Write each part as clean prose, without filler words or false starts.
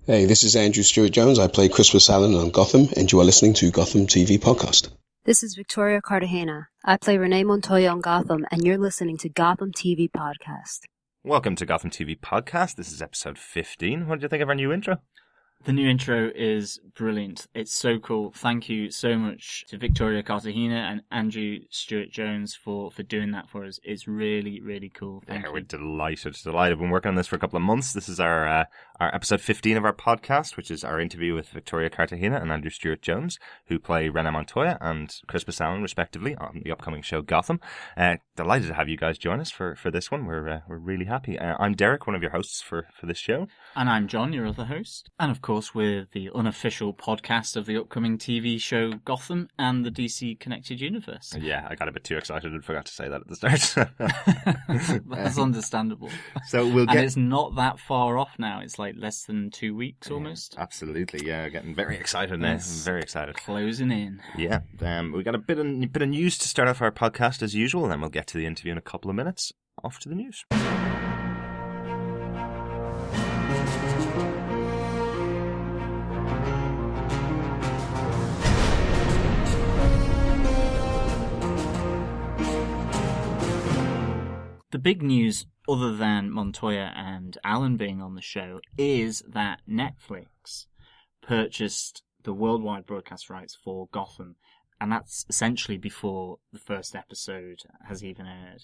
Hey, this is Andrew Stewart-Jones. I play Crispus Allen on Gotham, and you are listening to Gotham TV Podcast. This is Victoria Cartagena. I play Renee Montoya on Gotham, and you're listening to Gotham TV Podcast. Welcome to Gotham TV Podcast. This is episode 15. What did you think of our new intro? The new intro is brilliant. It's so cool. Thank you so much to Victoria Cartagena and Andrew Stewart-Jones for doing that for us. It's really, really cool. Thank you. We're delighted. We've been working on this for a couple of months. This is our episode 15 of our podcast, which is our interview with Victoria Cartagena and Andrew Stewart-Jones, who play Renee Montoya and Crispus Allen, respectively, on the upcoming show Gotham. Delighted to have you guys join us for this one. We're really happy. I'm Derek, one of your hosts for this show. And I'm John, your other host. And of course, we're the unofficial podcast of the upcoming TV show Gotham and the DC Connected Universe. Yeah, I got a bit too excited and forgot to say that at the start. That's understandable. So and it's not that far off now. It's like less than 2 weeks almost. Yeah, absolutely, yeah. Getting very excited now. I'm very excited. Closing in. Yeah. We got a bit of news to start off our podcast as usual, and then we'll get to the interview in a couple of minutes. Off to the news. The big news, other than Montoya and Allen being on the show, is that Netflix purchased the worldwide broadcast rights for Gotham, and that's essentially before the first episode has even aired.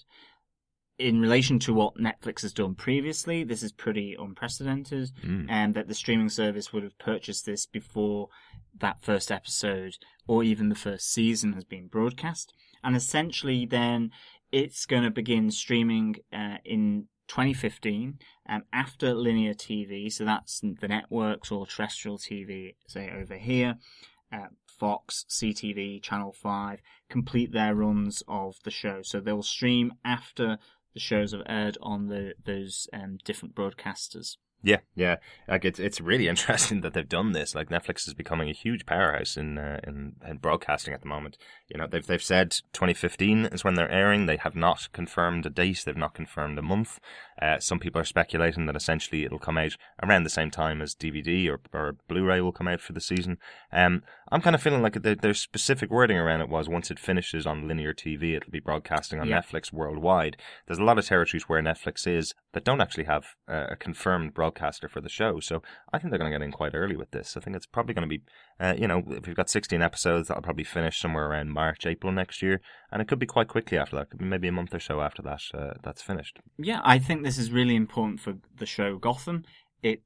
In relation to what Netflix has done previously, this is pretty unprecedented, and that the streaming service would have purchased this before that first episode or even the first season has been broadcast. And essentially then it's going to begin streaming in 2015 after linear TV, so that's the networks or terrestrial TV, say over here. Fox, CTV, Channel 5 complete their runs of the show, so they'll stream after the shows have aired on those different broadcasters. Yeah. Like it's really interesting that they've done this. Like Netflix is becoming a huge powerhouse in broadcasting at the moment. You know, they've said 2015 is when they're airing. They have not confirmed a date. They've not confirmed a month. Some people are speculating that essentially it'll come out around the same time as DVD or Blu-ray will come out for the season. I'm kind of feeling like their specific wording around it was once it finishes on linear TV, it'll be broadcasting on Netflix worldwide. There's a lot of territories where Netflix is that don't actually have a confirmed broadcaster for the show. So I think they're going to get in quite early with this. I think it's probably going to be, if we've got 16 episodes, that'll probably finish somewhere around March, April next year. And it could be quite quickly after that. It could be maybe a month or so after that that's finished. Yeah, I think this is really important for the show Gotham. It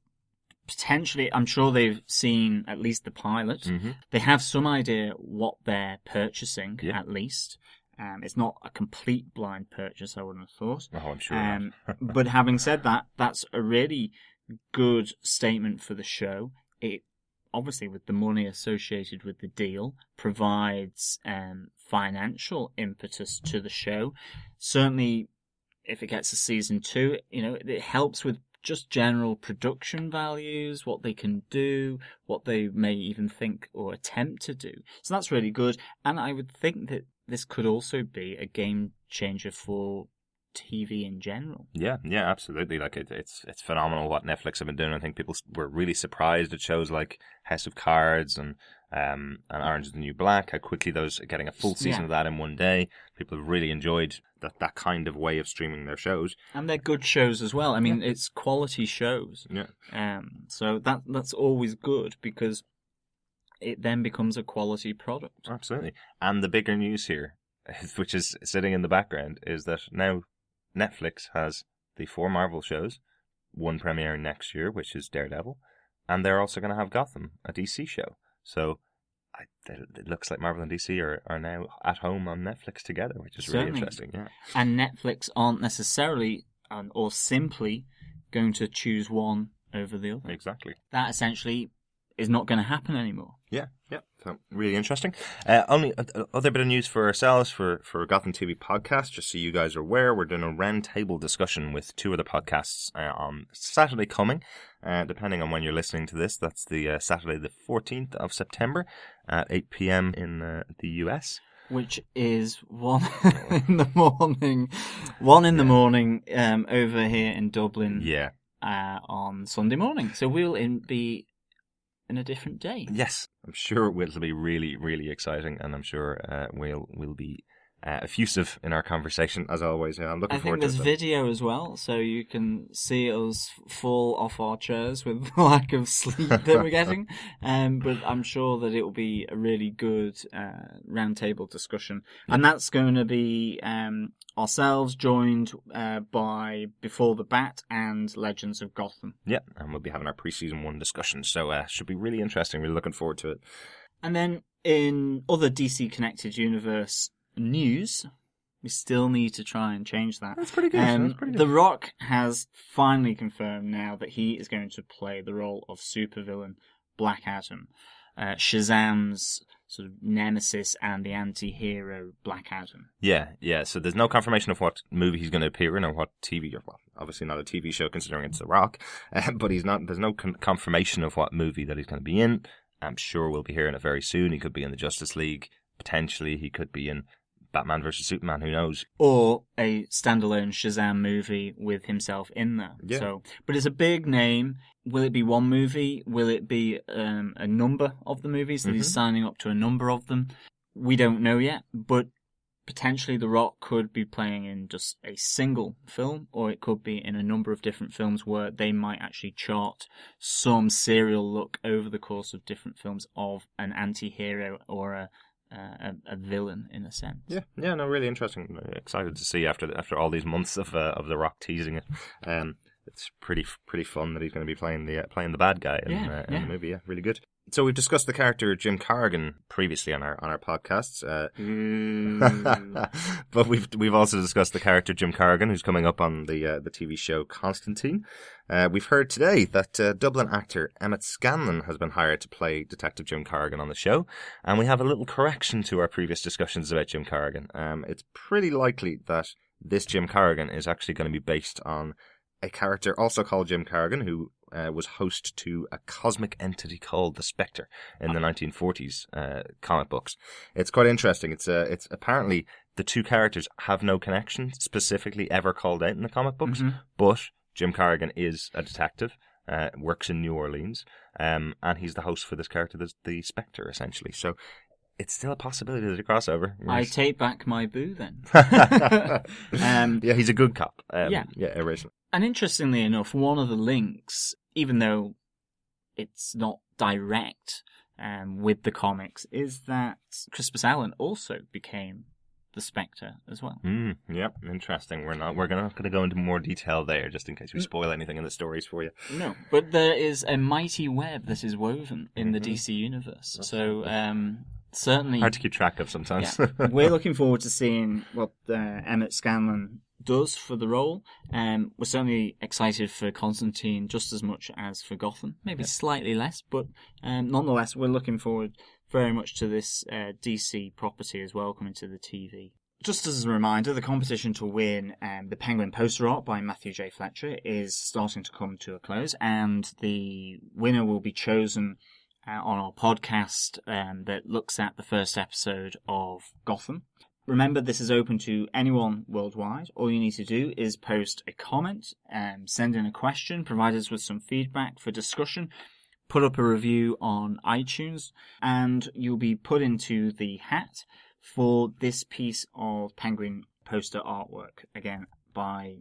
potentially, I'm sure they've seen at least the pilot. Mm-hmm. They have some idea what they're purchasing, at least. It's not a complete blind purchase, I wouldn't have thought. Oh, I'm sure. But having said that, that's a really good statement for the show. It, obviously, with the money associated with the deal, provides financial impetus to the show. Certainly, if it gets to season 2, it helps with just general production values, what they can do, what they may even think or attempt to do. So that's really good. And I would think that this could also be a game changer for TV in general. Yeah, absolutely. Like it's phenomenal what Netflix have been doing. I think people were really surprised at shows like House of Cards and Orange is the New Black, how quickly those are getting a full season of that in one day. People have really enjoyed that kind of way of streaming their shows. And they're good shows as well. I mean, it's quality shows. Yeah. So that's always good because it then becomes a quality product. Absolutely. And the bigger news here, which is sitting in the background, is that now Netflix has the 4 Marvel shows, one premiering next year, which is Daredevil, and they're also going to have Gotham, a DC show. So it looks like Marvel and DC are now at home on Netflix together, which is really interesting. Yeah. And Netflix aren't necessarily or simply going to choose one over the other. Exactly. That essentially is not going to happen anymore. Yeah. So really interesting. Only other bit of news for ourselves for Gotham TV Podcast, just so you guys are aware, we're doing a roundtable discussion with 2 other podcasts on Saturday coming, depending on when you're listening to this. That's the Saturday the 14th of September at 8 p.m. in the US. Which is 1 in the morning. 1 in the morning over here in Dublin. Yeah. on Sunday morning. So we'll be in a different day. Yes, I'm sure it'll be really, really exciting, and I'm sure we'll be effusive in our conversation as always. I'm looking forward to it. I think there's video as well, so you can see us fall off our chairs with the lack of sleep that we're getting. But I'm sure that it will be a really good roundtable discussion, and that's going to be ourselves joined by Before the Bat and Legends of Gotham. Yeah, and we'll be having our pre-season 1 discussion, so should be really interesting. Really looking forward to it. And then in other DC Connected Universe news, we still need to try and change that. That's pretty good. The Rock has finally confirmed now that he is going to play the role of supervillain Black Adam, Shazam's sort of nemesis and the anti-hero Black Adam. Yeah. So there's no confirmation of what movie he's going to appear in or what TV. Well, obviously not a TV show considering it's The Rock, but he's not. There's no confirmation of what movie that he's going to be in. I'm sure we'll be hearing it very soon. He could be in the Justice League. Potentially, he could be in Batman vs Superman, who knows? Or a standalone Shazam movie with himself in there. Yeah. So, but it's a big name. Will it be one movie? Will it be a number of the movies that he's signing up to a number of them? We don't know yet, but potentially The Rock could be playing in just a single film, or it could be in a number of different films where they might actually chart some serial look over the course of different films of an anti-hero or a villain in a sense. Yeah, no, really interesting. Excited to see after all these months of The Rock teasing it. It's pretty fun that he's going to be playing the bad guy in the movie. Yeah, really good. So we've discussed the character Jim Corrigan previously on our podcasts, but we've also discussed the character Jim Corrigan, who's coming up on the TV show Constantine. We've heard today that Dublin actor Emmett Scanlon has been hired to play Detective Jim Corrigan on the show, and we have a little correction to our previous discussions about Jim Corrigan. It's pretty likely that this Jim Corrigan is actually going to be based on a character also called Jim Corrigan, who was host to a cosmic entity called the Spectre in the 1940s comic books. It's quite interesting. It's apparently the two characters have no connection specifically ever called out in the comic books, but Jim Corrigan is a detective, works in New Orleans, and he's the host for this character, the Spectre, essentially. So it's still a possibility there's a crossover. I take back my boo then. Yeah, he's a good cop. Yeah, originally. And interestingly enough, one of the links, even though it's not direct with the comics, is that Crispus Allen also became the Spectre as well. Yep, interesting. We're not going to go into more detail there, just in case we spoil anything in the stories for you. No, but there is a mighty web that is woven in the DC universe. So certainly hard to keep track of sometimes. Yeah, we're looking forward to seeing what Emmett Scanlon does for the role. We're certainly excited for Constantine just as much as for Gotham, maybe slightly less, but nonetheless we're looking forward very much to this DC property as well coming to the TV. Just as a reminder, the competition to win the Penguin poster art by Matthew J. Fletcher is starting to come to a close, and the winner will be chosen on our podcast that looks at the first episode of Gotham. Remember, this is open to anyone worldwide. All you need to do is post a comment, send in a question, provide us with some feedback for discussion, put up a review on iTunes, and you'll be put into the hat for this piece of Penguin poster artwork, again, by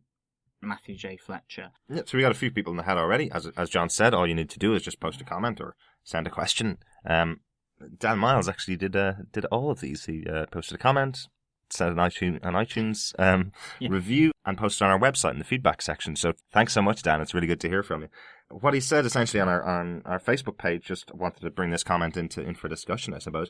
Matthew J. Fletcher. Yeah, so we got a few people in the hat already. As John said, all you need to do is just post a comment or send a question. Dan Miles actually did all of these. He posted a comment, sent an iTunes review, and posted on our website in the feedback section. So thanks so much, Dan. It's really good to hear from you. What he said essentially on our Facebook page, just wanted to bring this comment in for discussion, I suppose.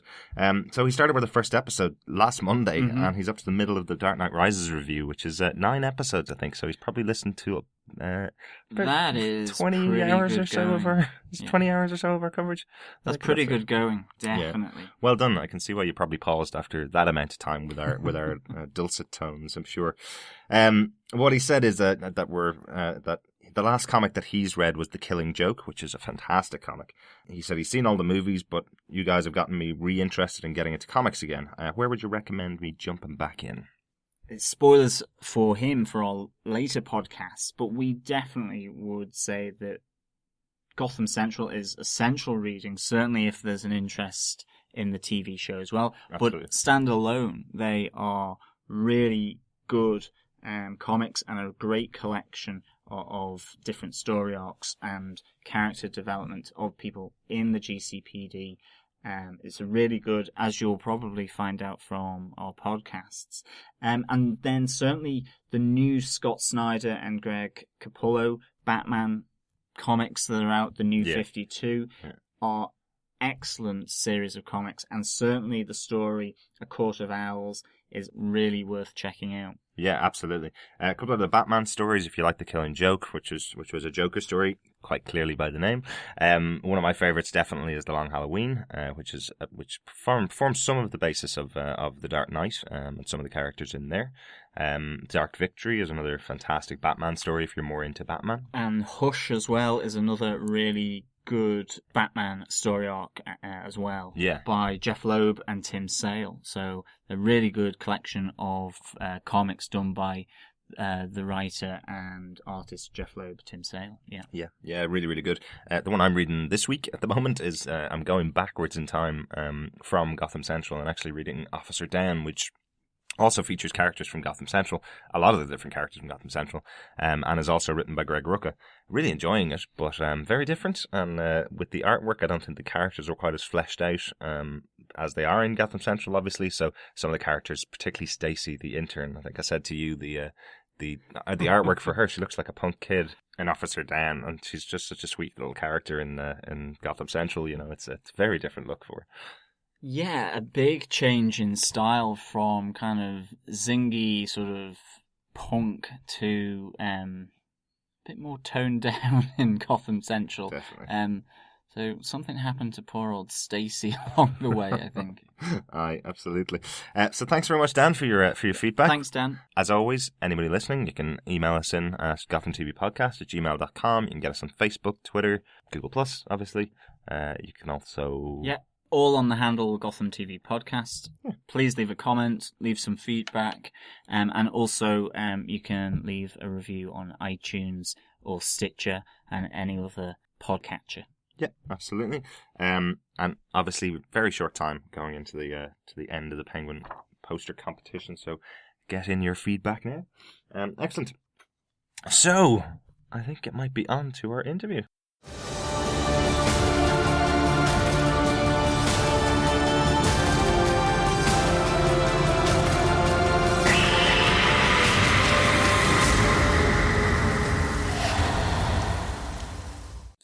So he started with the first episode last Monday, and he's up to the middle of the Dark Knight Rises review, which is 9 episodes, I think. So he's probably listened to that is 20 hours or so of our 20 hours or so of our coverage. That's pretty good going, definitely. Yeah. Well done. I can see why you probably paused after that amount of time with our dulcet tones, I'm sure. What he said is that the last comic that he's read was The Killing Joke, which is a fantastic comic. He said he's seen all the movies, but you guys have gotten me re-interested in getting into comics again. Where would you recommend me jumping back in? spoilers for him for our later podcasts, but we definitely would say that Gotham Central is essential reading, certainly if there's an interest in the TV show as well. Absolutely. But standalone, they are really good comics and a great collection of different story arcs and character development of people in the GCPD. It's really good, as you'll probably find out from our podcasts. And then certainly the new Scott Snyder and Greg Capullo Batman comics that are out, the new 52, are excellent series of comics, and certainly the story A Court of Owls is really worth checking out. Yeah, absolutely. A couple of the Batman stories, if you like The Killing Joke, which was a Joker story, quite clearly by the name. One of my favourites definitely is The Long Halloween, which forms some of the basis of The Dark Knight and some of the characters in there. Dark Victory is another fantastic Batman story if you're more into Batman. And Hush as well is another really good Batman story arc as well, by Jeff Loeb and Tim Sale. So a really good collection of comics done by the writer and artist Jeff Loeb, Tim Sale. Yeah, really, really good. The one I'm reading this week at the moment is I'm going backwards in time from Gotham Central and actually reading Officer Dan, which also features characters from Gotham Central, a lot of the different characters from Gotham Central, and is also written by Greg Rucka. Really enjoying it, but very different. And with the artwork, I don't think the characters are quite as fleshed out as they are in Gotham Central, obviously. So some of the characters, particularly Stacy, the intern, I think I said to you, the artwork for her, she looks like a punk kid in Officer Dan, and she's just such a sweet little character in Gotham Central. You know, it's a very different look for her. Yeah, a big change in style from kind of zingy sort of punk to a bit more toned down in Gotham Central. Definitely. So something happened to poor old Stacy along the way, I think. Aye, absolutely. So thanks very much, Dan, for your feedback. Thanks, Dan. As always, anybody listening, you can email us in at gothamtvpodcast@gmail.com. You can get us on Facebook, Twitter, Google+, obviously. You can also... Yeah. All on the handle Gotham TV Podcast. Please leave a comment, leave some feedback, and also you can leave a review on iTunes or Stitcher and any other podcatcher. Yeah, absolutely. And obviously, very short time going into the end of the Penguin poster competition. So get in your feedback now. Excellent. So I think it might be on to our interview.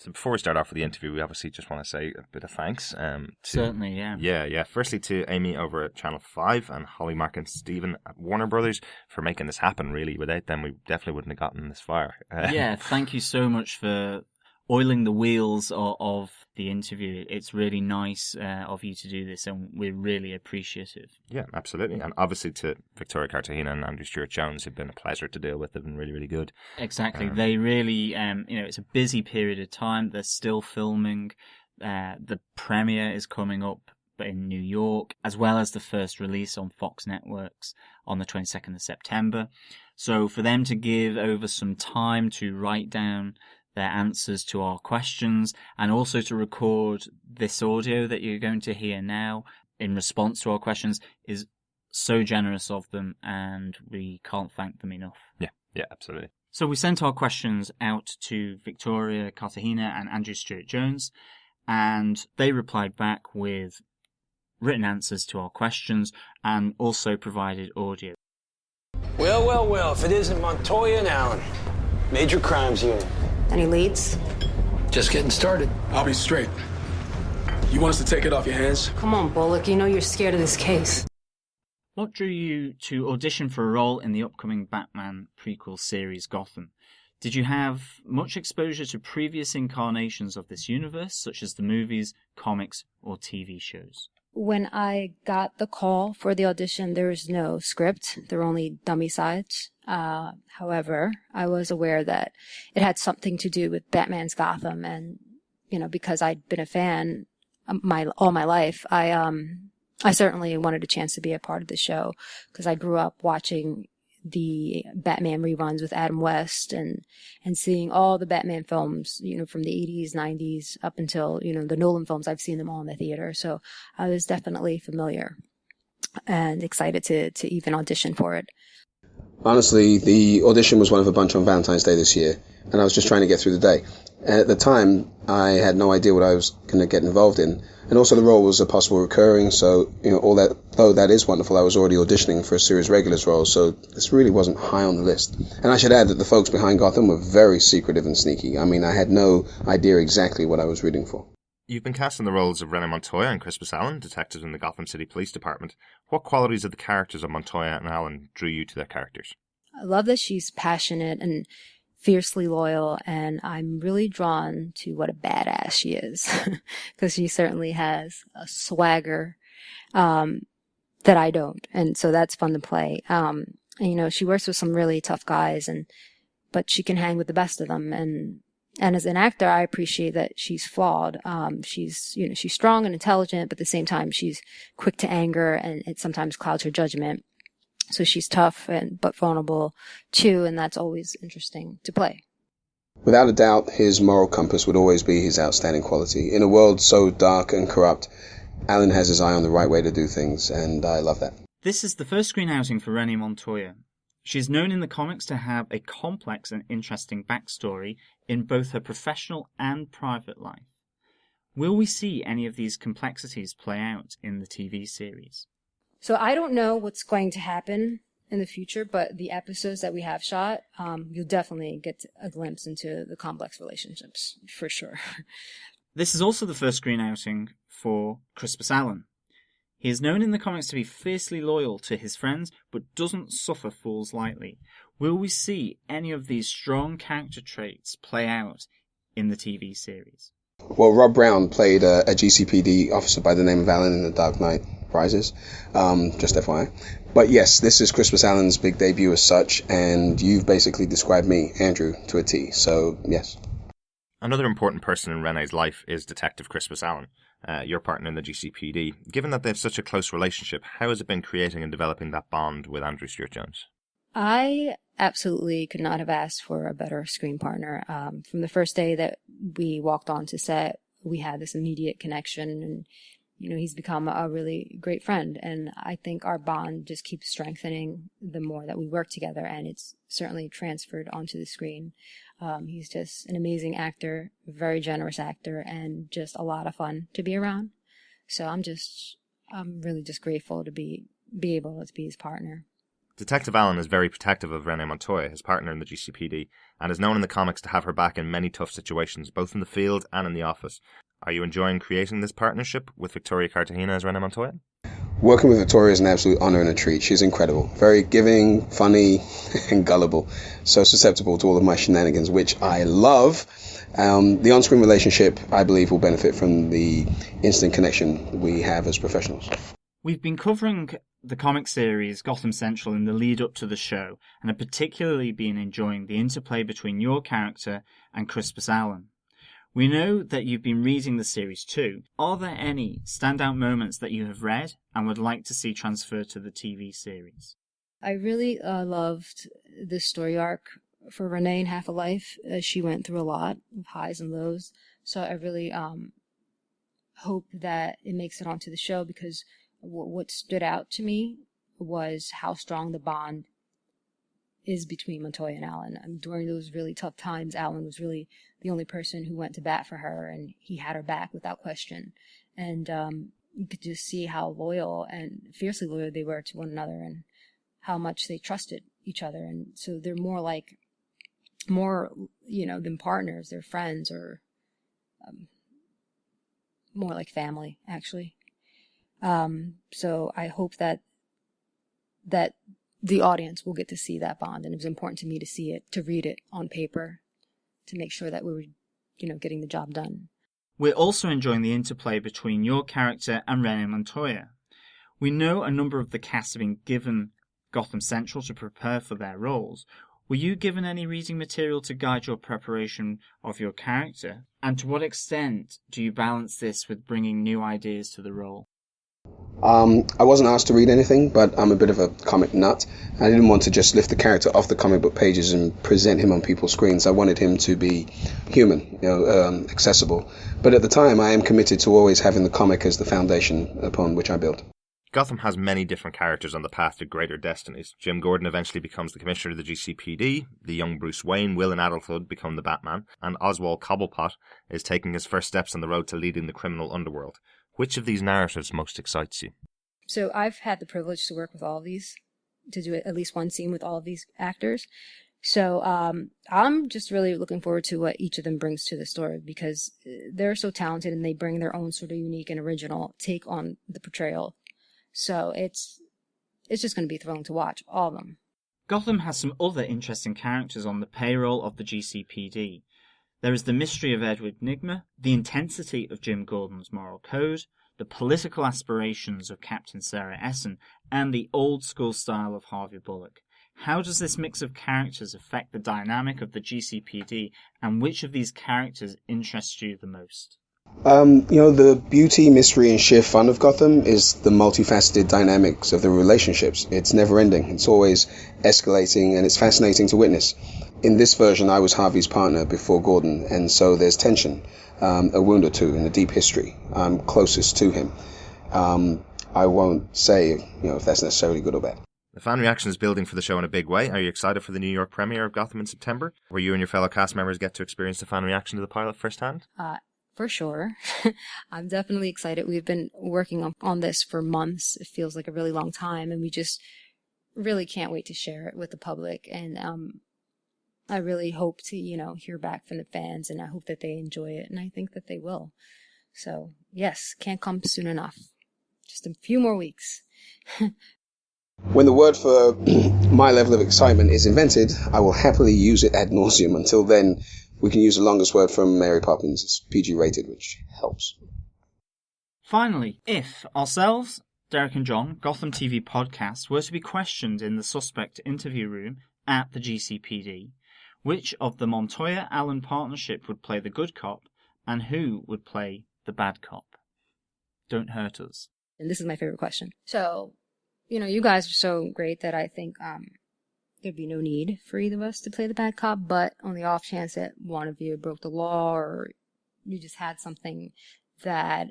So before we start off with the interview, we obviously just want to say a bit of thanks. Certainly, yeah. Yeah. Firstly to Amy over at Channel 5 and Holly, Mark and Stephen at Warner Brothers for making this happen, really. Without them, we definitely wouldn't have gotten this far. Yeah, thank you so much for oiling the wheels of the interview. It's really nice of you to do this, and we're really appreciative. Yeah, absolutely. And obviously to Victoria Cartagena and Andrew Stewart-Jones, who've been a pleasure to deal with. They've been really, really good. Exactly. They really, it's a busy period of time. They're still filming. The premiere is coming up in New York, as well as the first release on Fox Networks on the 22nd of September. So for them to give over some time to write down their answers to our questions, and also to record this audio that you're going to hear now in response to our questions, is so generous of them, and we can't thank them enough. Yeah, absolutely. So we sent our questions out to Victoria Cartagena and Andrew Stewart-Jones, and they replied back with written answers to our questions and also provided audio. Well, if it isn't Montoya and Allen, Major Crimes Unit. Any leads? Just getting started. I'll be straight. You want us to take it off your hands? Come on, Bullock. You know you're scared of this case. What drew you to audition for a role in the upcoming Batman prequel series Gotham? Did you have much exposure to previous incarnations of this universe, such as the movies, comics, or TV shows? When I got the call for the audition, there was no script. There were only dummy sides. However, I was aware that it had something to do with Batman's Gotham, and because I'd been a fan all my life, I I certainly wanted a chance to be a part of the show because I grew up watching the Batman reruns with Adam West and seeing all the Batman films, from the 80s, 90s up until, the Nolan films. I've seen them all in the theater. So I was definitely familiar and excited to even audition for it. Honestly, the audition was one of a bunch on Valentine's Day this year, and I was just trying to get through the day. At the time, I had no idea what I was going to get involved in, and also the role was a possible recurring, so, all that, though that is wonderful, I was already auditioning for a series regulars role, so this really wasn't high on the list. And I should add that the folks behind Gotham were very secretive and sneaky. I mean, I had no idea exactly what I was rooting for. You've been cast in the roles of Renee Montoya and Crispus Allen, detectives in the Gotham City Police Department. What qualities of the characters of Montoya and Allen drew you to their characters? I love that she's passionate and fiercely loyal, and I'm really drawn to what a badass she is, because she certainly has a swagger that I don't, and so that's fun to play. And, she works with some really tough guys, but she can hang with the best of them, and as an actor, I appreciate that she's flawed. She's strong and intelligent, but at the same time, she's quick to anger, and it sometimes clouds her judgment. So she's tough but vulnerable too, and that's always interesting to play. Without a doubt, his moral compass would always be his outstanding quality. In a world so dark and corrupt, Allen has his eye on the right way to do things, and I love that. This is the first screen outing for Renee Montoya. She's known in the comics to have a complex and interesting backstory in both her professional and private life. Will we see any of these complexities play out in the TV series? So I don't know what's going to happen in the future, but the episodes that we have shot, you'll definitely get a glimpse into the complex relationships, for sure. This is also the first screen outing for Crispus Allen. He is known in the comics to be fiercely loyal to his friends, but doesn't suffer fools lightly. Will we see any of these strong character traits play out in the TV series? Well, Rob Brown played a GCPD officer by the name of Allen in The Dark Knight Rises, just FYI. But yes, this is Crispus Allen's big debut as such, and you've basically described me, Andrew, to a T, so yes. Another important person in Renee's life is Detective Crispus Allen, your partner in the GCPD. Given that they have such a close relationship, how has it been creating and developing that bond with Andrew Stewart-Jones? I absolutely could not have asked for a better screen partner. From the first day that we walked onto set, we had this immediate connection, and he's become a really great friend, and I think our bond just keeps strengthening the more that we work together, and it's certainly transferred onto the screen. He's just an amazing actor, very generous actor, and just a lot of fun to be around. So I'm really just grateful to be able to be his partner. Detective Allen is very protective of Renee Montoya, his partner in the GCPD, and is known in the comics to have her back in many tough situations, both in the field and in the office. Are you enjoying creating this partnership with Victoria Cartagena as Renee Montoya? Working with Victoria is an absolute honor and a treat. She's incredible. Very giving, funny, and gullible. So susceptible to all of my shenanigans, which I love. The on-screen relationship, I believe, will benefit from the instant connection we have as professionals. We've been covering the comic series Gotham Central in the lead up to the show, and have particularly been enjoying the interplay between your character and Crispus Allen. We know that you've been reading the series too. Are there any standout moments that you have read and would like to see transferred to the TV series? I really loved this story arc for Renee in Half a Life. She went through a lot of highs and lows, so I really hope that it makes it onto the show, because what stood out to me was how strong the bond is between Montoya and Allen. During those really tough times, Allen was really the only person who went to bat for her, and he had her back without question. And you could just see how loyal and fiercely loyal they were to one another, and how much they trusted each other. And so they're more than partners. They're friends, or more like family, actually. So I hope that the audience will get to see that bond, and it was important to me to see it, to read it on paper, to make sure that we were, getting the job done. We're also enjoying the interplay between your character and Renee Montoya. We know a number of the cast have been given Gotham Central to prepare for their roles. Were you given any reading material to guide your preparation of your character? And to what extent do you balance this with bringing new ideas to the role? I wasn't asked to read anything, but I'm a bit of a comic nut. I didn't want to just lift the character off the comic book pages and present him on people's screens. I wanted him to be human, accessible. But at the time, I am committed to always having the comic as the foundation upon which I build. Gotham has many different characters on the path to greater destinies. Jim Gordon eventually becomes the commissioner of the GCPD, the young Bruce Wayne will in adulthood become the Batman, and Oswald Cobblepot is taking his first steps on the road to leading the criminal underworld. Which of these narratives most excites you? So I've had the privilege to work with all of these, to do at least one scene with all of these actors. So I'm just really looking forward to what each of them brings to the story, because they're so talented and they bring their own sort of unique and original take on the portrayal. So it's just going to be thrilling to watch, all of them. Gotham has some other interesting characters on the payroll of the GCPD. There is the mystery of Edward Nygma, the intensity of Jim Gordon's moral code, the political aspirations of Captain Sarah Essen, and the old-school style of Harvey Bullock. How does this mix of characters affect the dynamic of the GCPD, and which of these characters interests you the most? The beauty, mystery, and sheer fun of Gotham is the multifaceted dynamics of the relationships. It's never ending. It's always escalating, and it's fascinating to witness. In this version, I was Harvey's partner before Gordon, and so there's tension, a wound or two, and a deep history. I'm closest to him. I won't say, if that's necessarily good or bad. The fan reaction is building for the show in a big way. Are you excited for the New York premiere of Gotham in September, where you and your fellow cast members get to experience the fan reaction to the pilot firsthand? For sure. I'm definitely excited. We've been working on this for months. It feels like a really long time, and we just really can't wait to share it with the public. And I really hope to, hear back from the fans, and I hope that they enjoy it, and I think that they will. So, yes, can't come soon enough. Just a few more weeks. When the word for my level of excitement is invented, I will happily use it ad nauseum. Until then, we can use the longest word from Mary Poppins. It's PG rated, which helps. Finally, if ourselves, Derek and John, Gotham TV Podcast, were to be questioned in the suspect interview room at the GCPD, which of the Montoya-Allen partnership would play the good cop, and who would play the bad cop? Don't hurt us. And this is my favorite question. So, you guys are so great that I think there'd be no need for either of us to play the bad cop, but on the off chance that one of you broke the law, or you just had something that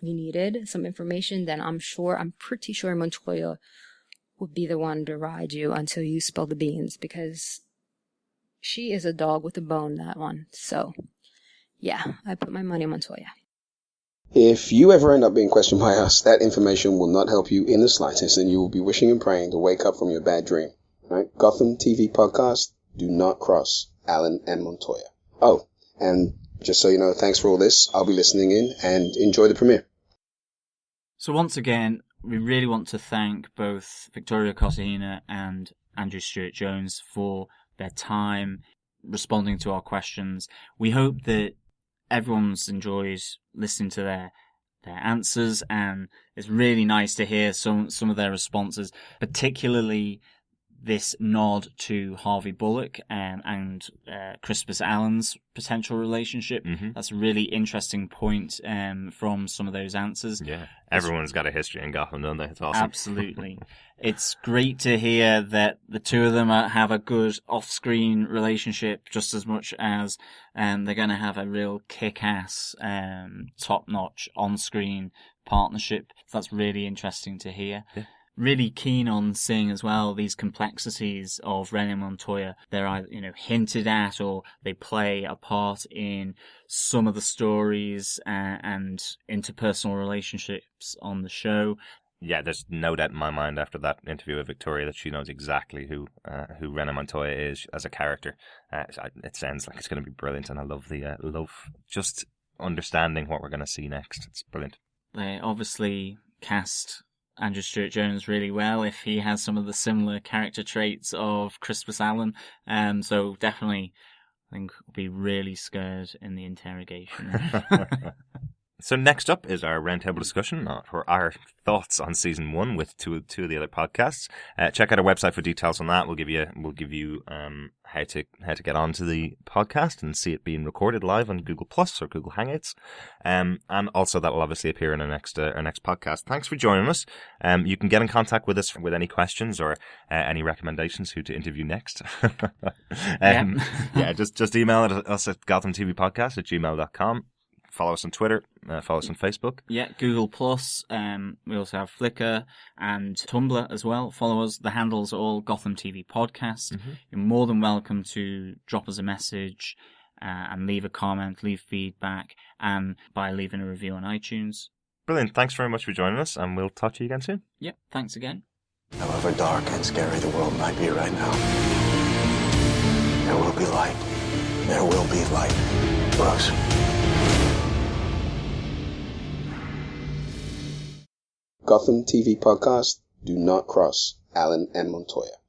we needed, some information, then I'm pretty sure Montoya would be the one to ride you until you spill the beans, because she is a dog with a bone, that one. So, yeah, I put my money on Montoya. If you ever end up being questioned by us, that information will not help you in the slightest, and you will be wishing and praying to wake up from your bad dream. Right? Gotham TV Podcast, do not cross Allen and Montoya. Oh, and just so you know, thanks for all this. I'll be listening in, and enjoy the premiere. So once again, we really want to thank both Victoria Cartagena and Andrew Stewart-Jones for their time responding to our questions. We hope that everyone enjoys listening to their answers, and it's really nice to hear some of their responses, particularly this nod to Harvey Bullock and Crispus Allen's potential relationship. Mm-hmm. That's a really interesting point from some of those answers. Yeah, everyone's got a history in Gotham, don't they? It's awesome. Absolutely. It's great to hear that the two of them have a good off-screen relationship, just as much as they're going to have a real kick-ass, top-notch on-screen partnership. That's really interesting to hear. Yeah. Really keen on seeing as well these complexities of Renee Montoya. They're either, hinted at, or they play a part in some of the stories and interpersonal relationships on the show. Yeah, there's no doubt in my mind after that interview with Victoria that she knows exactly who Renee Montoya is as a character. It sounds like it's going to be brilliant, and I love love just understanding what we're going to see next. It's brilliant. They obviously cast Andrew Stewart-Jones really well if he has some of the similar character traits of Crispus Allen. So definitely, I think we'll be really scared in the interrogation. So next up is our roundtable discussion for our thoughts on season 1 with two of the other podcasts. Check out our website for details on that. We'll give you how to get onto the podcast and see it being recorded live on Google Plus or Google Hangouts. And also that will obviously appear in our next podcast. Thanks for joining us. You can get in contact with us with any questions or any recommendations who to interview next. Just email us at Gotham TV Podcast at gmail.com. Follow us on Twitter. Follow us on Facebook. Yeah, Google Plus. We also have Flickr and Tumblr as well. Follow us. The handles are all Gotham TV Podcast. Mm-hmm. You're more than welcome to drop us a message and leave a comment, leave feedback, and by leaving a review on iTunes. Brilliant. Thanks very much for joining us, and we'll talk to you again soon. Yeah, thanks again. However dark and scary the world might be right now, there will be light. There will be light. Brooks. Gotham TV Podcast. Do not cross Allen and Montoya.